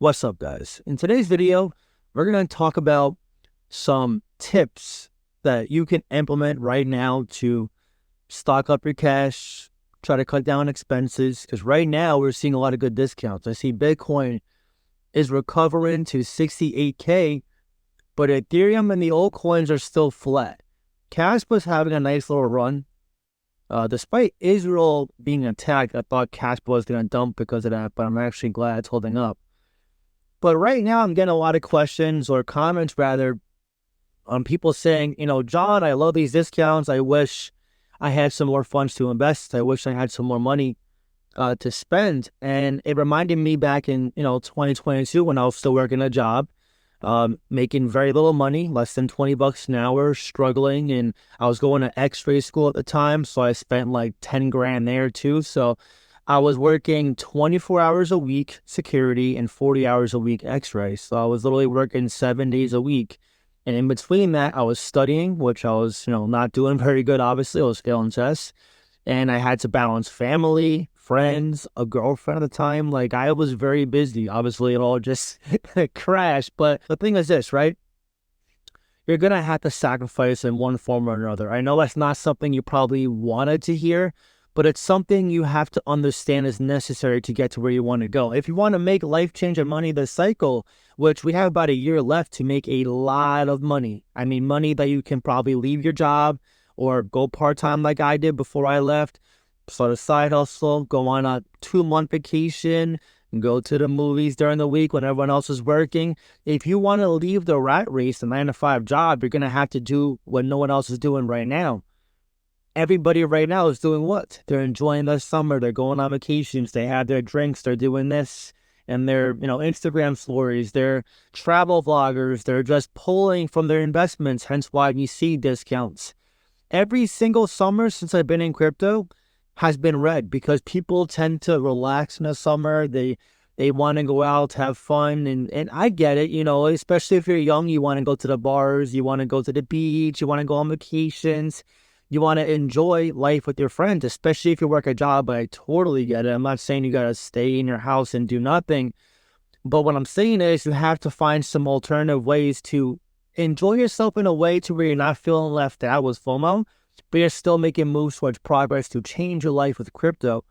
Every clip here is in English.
What's up, guys? In today's video, we're going to talk about some tips that you can implement right now to stock up your cash, try to cut down expenses, because right now we're seeing a lot of good discounts. I see Bitcoin is recovering to 68K, but Ethereum and the altcoins are still flat. Caspa's having a nice little run. Despite Israel being attacked, I thought Caspa was going to dump because of that, but I'm actually glad it's holding up. But right now, I'm getting a lot of questions or comments, rather, on people saying, John, I love these discounts. I wish I had some more funds to invest. I wish I had some more money to spend. And it reminded me back in, 2022 when I was still working a job, making very little money, less than $20 an hour, struggling. And I was going to x-ray school at the time. So I spent like 10 grand there too. So I was working 24 hours a week security and 40 hours a week x-ray. So I was literally working 7 days a week. And in between that, I was studying, which I was, not doing very good, obviously. I was failing tests. And I had to balance family, friends, a girlfriend at the time. Like, I was very busy. Obviously, it all just crashed. But the thing is this, right? You're going to have to sacrifice in one form or another. I know that's not something you probably wanted to hear, but it's something you have to understand is necessary to get to where you want to go. If you want to make life-changing money this cycle, which we have about a year left to make a lot of money. I mean, money that you can probably leave your job or go part-time like I did before I left, start a side hustle, go on a 2-month vacation, go to the movies during the week when everyone else is working. If you want to leave the rat race, the 9-to-5 job, you're going to have to do what no one else is doing right now. Everybody right now is doing what? They're enjoying the summer. They're going on vacations. They have their drinks. They're doing this. And their, Instagram stories. They're travel vloggers. They're just pulling from their investments. Hence why you see discounts. Every single summer since I've been in crypto has been red because people tend to relax in the summer. They want to go out, have fun. And I get it, especially if you're young, you want to go to the bars. You want to go to the beach. You want to go on vacations. You want to enjoy life with your friends, especially if you work a job. I totally get it. I'm not saying you got to stay in your house and do nothing. But what I'm saying is you have to find some alternative ways to enjoy yourself in a way to where you're not feeling left out with FOMO, but you're still making moves towards progress to change your life with crypto,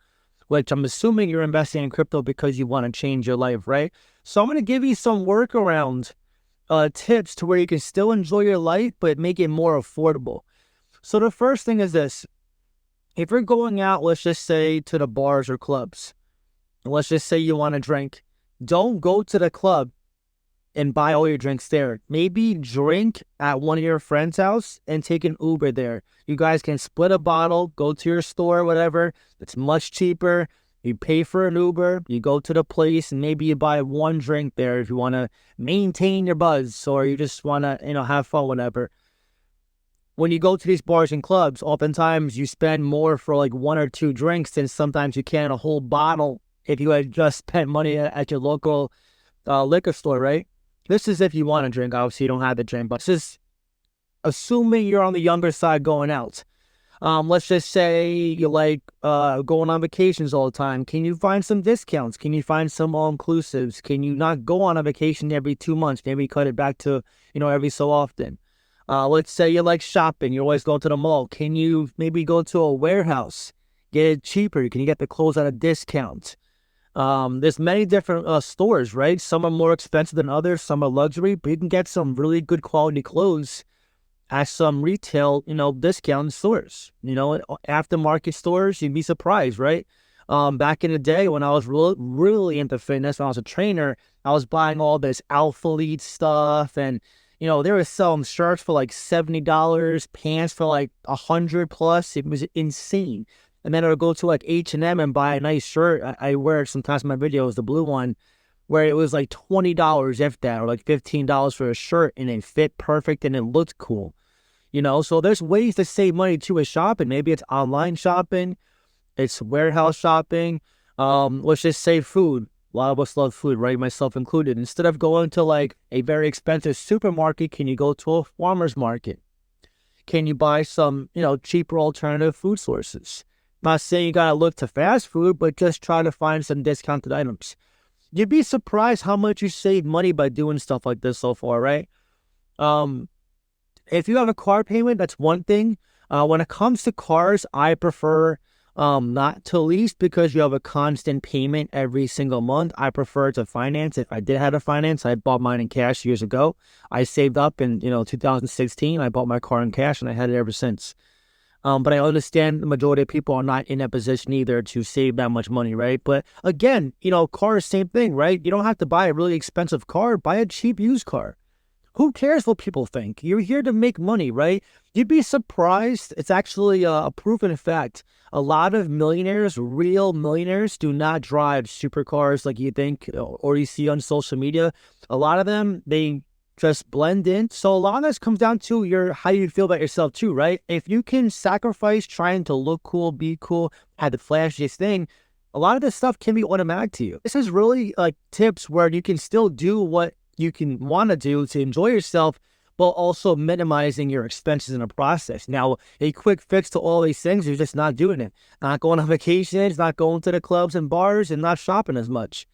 which I'm assuming you're investing in crypto because you want to change your life, right? So I'm going to give you some workaround tips to where you can still enjoy your life, but make it more affordable. So the first thing is this. If you're going out, let's just say to the bars or clubs, and let's just say you want to drink, don't go to the club and buy all your drinks there. Maybe drink at one of your friend's house and take an Uber there. You guys can split a bottle, go to your store, whatever. It's much cheaper. You pay for an Uber, you go to the place, and maybe you buy one drink there if you want to maintain your buzz or you just want to, have fun, whatever. When you go to these bars and clubs, oftentimes you spend more for like 1 or 2 drinks than sometimes you can a whole bottle if you had just spent money at your local liquor store, right? This is if you want to drink. Obviously, you don't have to drink, but this is assuming you're on the younger side going out. Let's just say you like going on vacations all the time. Can you find some discounts? Can you find some all-inclusives? Can you not go on a vacation every 2 months? Maybe cut it back to, every so often. Let's say you like shopping. You always go to the mall. Can you maybe go to a warehouse? Get it cheaper. Can you get the clothes at a discount? There's many different stores, right? Some are more expensive than others. Some are luxury. But you can get some really good quality clothes at some retail, discount stores. Aftermarket stores, you'd be surprised, right? Back in the day when I was really into fitness, when I was a trainer, I was buying all this Alpha Elite stuff and they were selling shirts for like $70, pants for like $100 plus. It was insane. And then I would go to like H&M and buy a nice shirt. I wear it sometimes in my videos, the blue one, where it was like $20 if that, or like $15 for a shirt, and it fit perfect and it looked cool. So there's ways to save money too with shopping. Maybe it's online shopping, it's warehouse shopping. Let's just say food. A lot of us love food, right? Myself included. Instead of going to like a very expensive supermarket, can you go to a farmer's market? Can you buy some, cheaper alternative food sources? I'm not saying you got to look to fast food, but just try to find some discounted items. You'd be surprised how much you save money by doing stuff like this so far, right? Um, if you have a car payment, that's one thing. When it comes to cars, I prefer not to lease because you have a constant payment every single month. I prefer to finance. If I did have a finance, I bought mine in cash years ago. I saved up in 2016. I bought my car in cash and I had it ever since. But I understand the majority of people are not in that position either to save that much money, right? But again, cars, same thing, right? You don't have to buy a really expensive car. Buy a cheap used car. Who cares what people think? You're here to make money, right? You'd be surprised. It's actually a proven fact. A lot of millionaires, real millionaires, do not drive supercars like you think or you see on social media. A lot of them, they just blend in. So a lot of this comes down to how you feel about yourself too, right? If you can sacrifice trying to look cool, be cool, have the flashiest thing, a lot of this stuff can be automatic to you. This is really like tips where you can still do what you can want to do to enjoy yourself, but also minimizing your expenses in the process. Now, a quick fix to all these things is just not doing it. Not going on vacations, not going to the clubs and bars, and not shopping as much.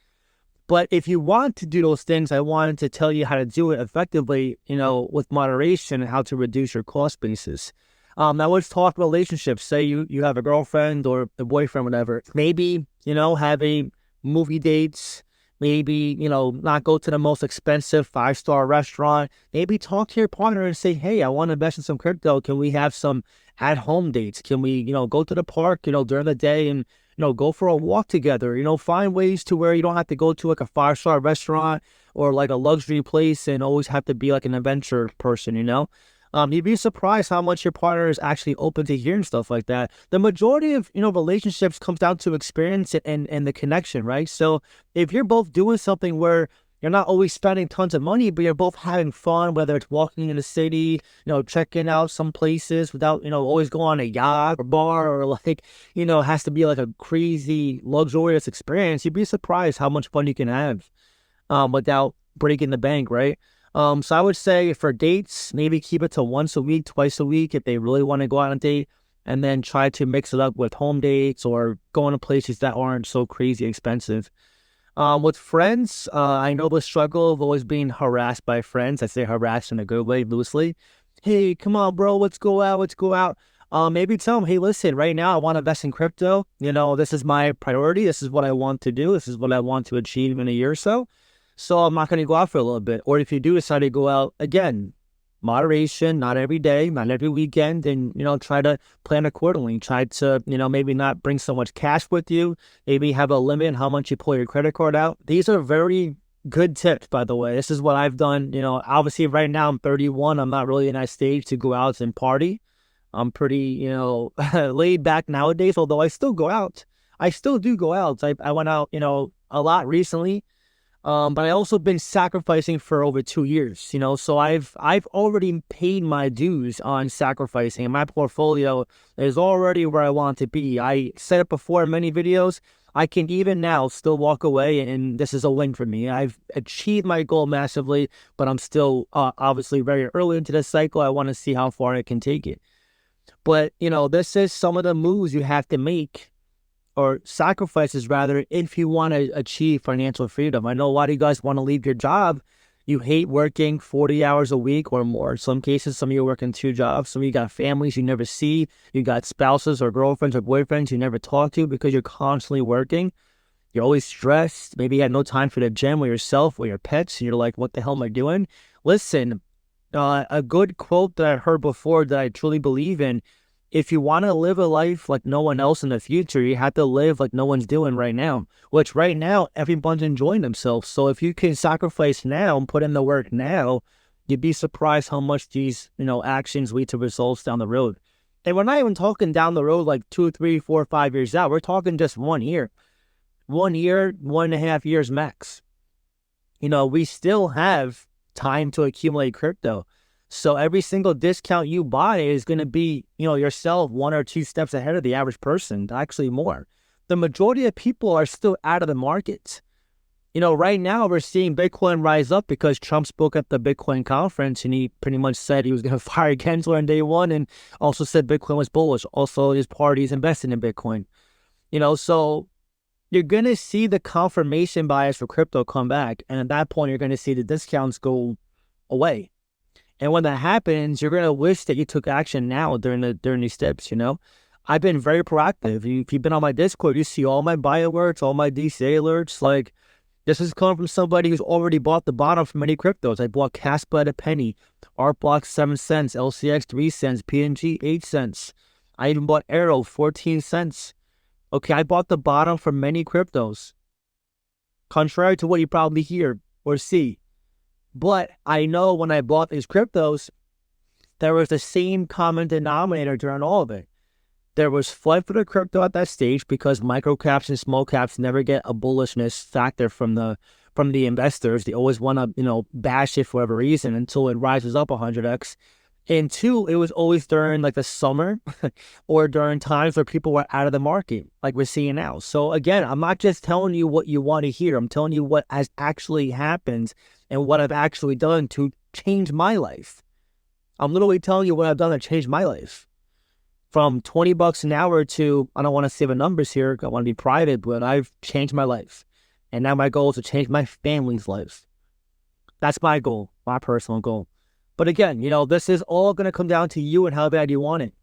But if you want to do those things, I wanted to tell you how to do it effectively, with moderation and how to reduce your cost basis. Now let's talk relationships. Say you have a girlfriend or a boyfriend, whatever. Maybe, having movie dates. Maybe, not go to the most expensive 5-star restaurant. Maybe talk to your partner and say, hey, I want to invest in some crypto. Can we have some at-home dates? Can we, go to the park, during the day and, go for a walk together? Find ways to where you don't have to go to like a 5-star restaurant or like a luxury place and always have to be like an adventure person, You'd be surprised how much your partner is actually open to hearing stuff like that. The majority of, relationships comes down to experience and the connection, right? So if you're both doing something where you're not always spending tons of money, but you're both having fun, whether it's walking in the city, checking out some places without, always going on a yacht or bar or like, has to be like a crazy luxurious experience, you'd be surprised how much fun you can have without breaking the bank, right? So I would say for dates, maybe keep it to once a week, twice a week if they really want to go out on a date, and then try to mix it up with home dates or going to places that aren't so crazy expensive. With friends, I know the struggle of always being harassed by friends. I say harassed in a good way, loosely. Hey, come on, bro, let's go out, let's go out. Maybe tell them, hey, listen, right now I want to invest in crypto. This is my priority. This is what I want to do. This is what I want to achieve in a year or so. So I'm not going to go out for a little bit. Or if you do decide to go out, again, moderation, not every day, not every weekend, and, try to plan accordingly. Try to, maybe not bring so much cash with you. Maybe have a limit on how much you pull your credit card out. These are very good tips, by the way. This is what I've done. Obviously right now I'm 31. I'm not really in that stage to go out and party. I'm pretty, laid back nowadays, although I still go out. I still do go out. I went out, a lot recently. But I also been sacrificing for over 2 years, so I've already paid my dues on sacrificing, and my portfolio is already where I want to be. I said it before in many videos. I can even now still walk away, and this is a win for me. I've achieved my goal massively, but I'm still obviously very early into this cycle. I want to see how far I can take it. But, this is some of the moves you have to make, or sacrifices rather, if you want to achieve financial freedom. I know a lot of you guys want to leave your job. You hate working 40 hours a week or more. In some cases, some of you are working 2 jobs. Some of you got families you never see. You got spouses or girlfriends or boyfriends you never talk to because you're constantly working. You're always stressed. Maybe you had no time for the gym or yourself or your pets. And you're like, what the hell am I doing? Listen, a good quote that I heard before that I truly believe in: if you want to live a life like no one else in the future, you have to live like no one's doing right now, which right now, everyone's enjoying themselves. So if you can sacrifice now and put in the work now, you'd be surprised how much these, actions lead to results down the road. And we're not even talking down the road like 2, 3, 4, 5 years out. We're talking just 1 year. 1 year, 1.5 years max. We still have time to accumulate crypto. So every single discount you buy is going to be, yourself 1 or 2 steps ahead of the average person, actually more. The majority of people are still out of the market. Right now we're seeing Bitcoin rise up because Trump spoke at the Bitcoin conference and he pretty much said he was going to fire Gensler on day 1 and also said Bitcoin was bullish. Also, his party is investing in Bitcoin. So you're going to see the confirmation bias for crypto come back. And at that point, you're going to see the discounts go away. And when that happens, you're going to wish that you took action now during these dips, you know? I've been very proactive. If you've been on my Discord, you see all my buy alerts, all my DCA alerts. Like, this is coming from somebody who's already bought the bottom for many cryptos. I bought Caspa at a penny, Artblock 7 cents, LCX 3 cents, PNG 8 cents. I even bought Arrow 14 cents. Okay, I bought the bottom for many cryptos. Contrary to what you probably hear or see. But I know when I bought these cryptos, there was the same common denominator during all of it. There was flight for the crypto at that stage because micro caps and small caps never get a bullishness factor from the investors. They always want to, bash it for whatever reason until it rises up 100x. And two, it was always during like the summer or during times where people were out of the market, like we're seeing now. So again, I'm not just telling you what you want to hear. I'm telling you what has actually happened and what I've actually done to change my life. I'm literally telling you what I've done to change my life. From $20 an hour to, I don't want to say the numbers here, I want to be private, but I've changed my life. And now my goal is to change my family's life. That's my goal, my personal goal. But again, this is all going to come down to you and how bad you want it.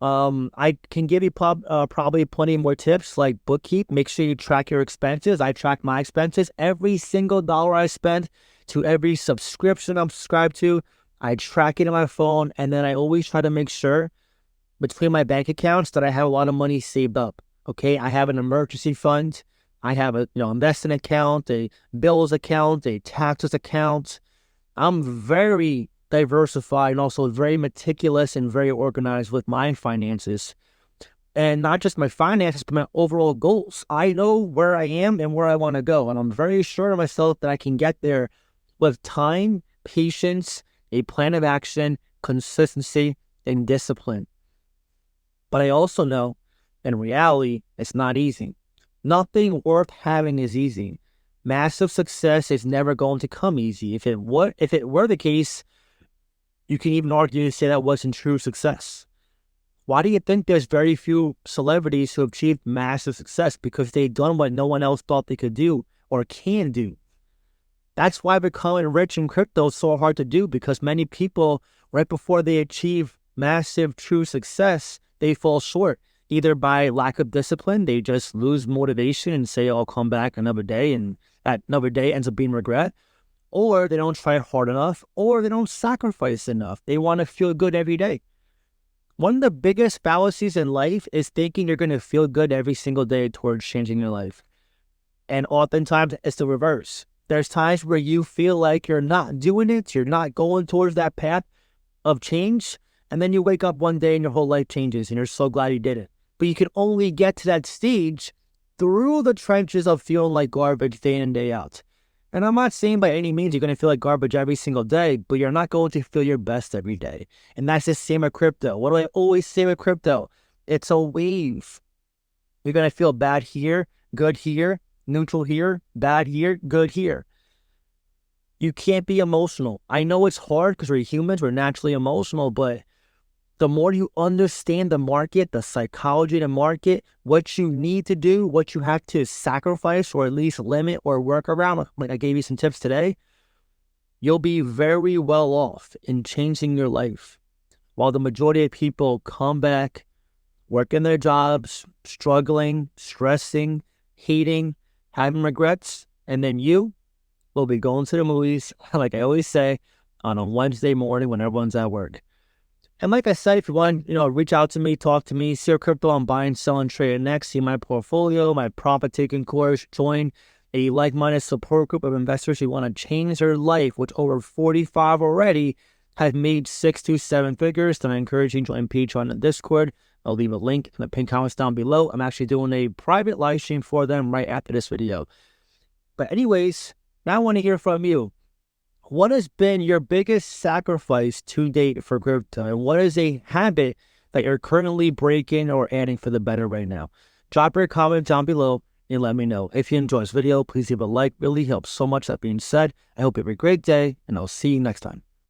I can give you probably plenty more tips like bookkeep. Make sure you track your expenses. I track my expenses. Every single dollar I spend to every subscription I'm subscribed to, I track it on my phone. And then I always try to make sure between my bank accounts that I have a lot of money saved up. Okay, I have an emergency fund. I have a investing account, a bills account, a taxes account. I'm very diversified and also very meticulous and very organized with my finances. And not just my finances, but my overall goals. I know where I am and where I want to go. And I'm very sure of myself that I can get there with time, patience, a plan of action, consistency, and discipline. But I also know, in reality, it's not easy. Nothing worth having is easy. Massive success is never going to come easy. If it were the case, you can even argue to say that wasn't true success. Why do you think there's very few celebrities who have achieved massive success? Because they've done what no one else thought they could do or can do. That's why becoming rich in crypto is so hard to do, because many people, right before they achieve massive true success, they fall short. Either by lack of discipline, they just lose motivation and say, I'll come back another day, and that another day ends up being regret. Or they don't try hard enough, or they don't sacrifice enough. They want to feel good every day. One of the biggest fallacies in life is thinking you're going to feel good every single day towards changing your life. And oftentimes, it's the reverse. There's times where you feel like you're not doing it, you're not going towards that path of change, and then you wake up one day and your whole life changes, and you're so glad you did it. But you can only get to that stage through the trenches of feeling like garbage day in and day out. And I'm not saying by any means you're going to feel like garbage every single day, but you're not going to feel your best every day. And that's the same with crypto. What do I always say with crypto? It's a wave. You're going to feel bad here, good here, neutral here, bad here, good here. You can't be emotional. I know it's hard because we're humans, we're naturally emotional, but the more you understand the market, the psychology of the market, what you need to do, what you have to sacrifice or at least limit or work around, like I gave you some tips today, you'll be very well off in changing your life. While the majority of people come back, working their jobs, struggling, stressing, hating, having regrets, and then you will be going to the movies, like I always say, on a Wednesday morning when everyone's at work. And like I said, if you want, reach out to me, talk to me, see your crypto I'm buying, selling, trading next, see my portfolio, my profit-taking course, join a like-minded support group of investors who want to change their life, which over 45 already have made 6 to 7 figures. Then I encourage you to join Patreon and Discord. I'll leave a link in the pinned comments down below. I'm actually doing a private live stream for them right after this video. But anyways, now I want to hear from you. What has been your biggest sacrifice to date for crypto? And what is a habit that you're currently breaking or adding for the better right now? Drop your comment down below and let me know. If you enjoyed this video, please leave a like. It really helps so much. That being said, I hope you have a great day, and I'll see you next time.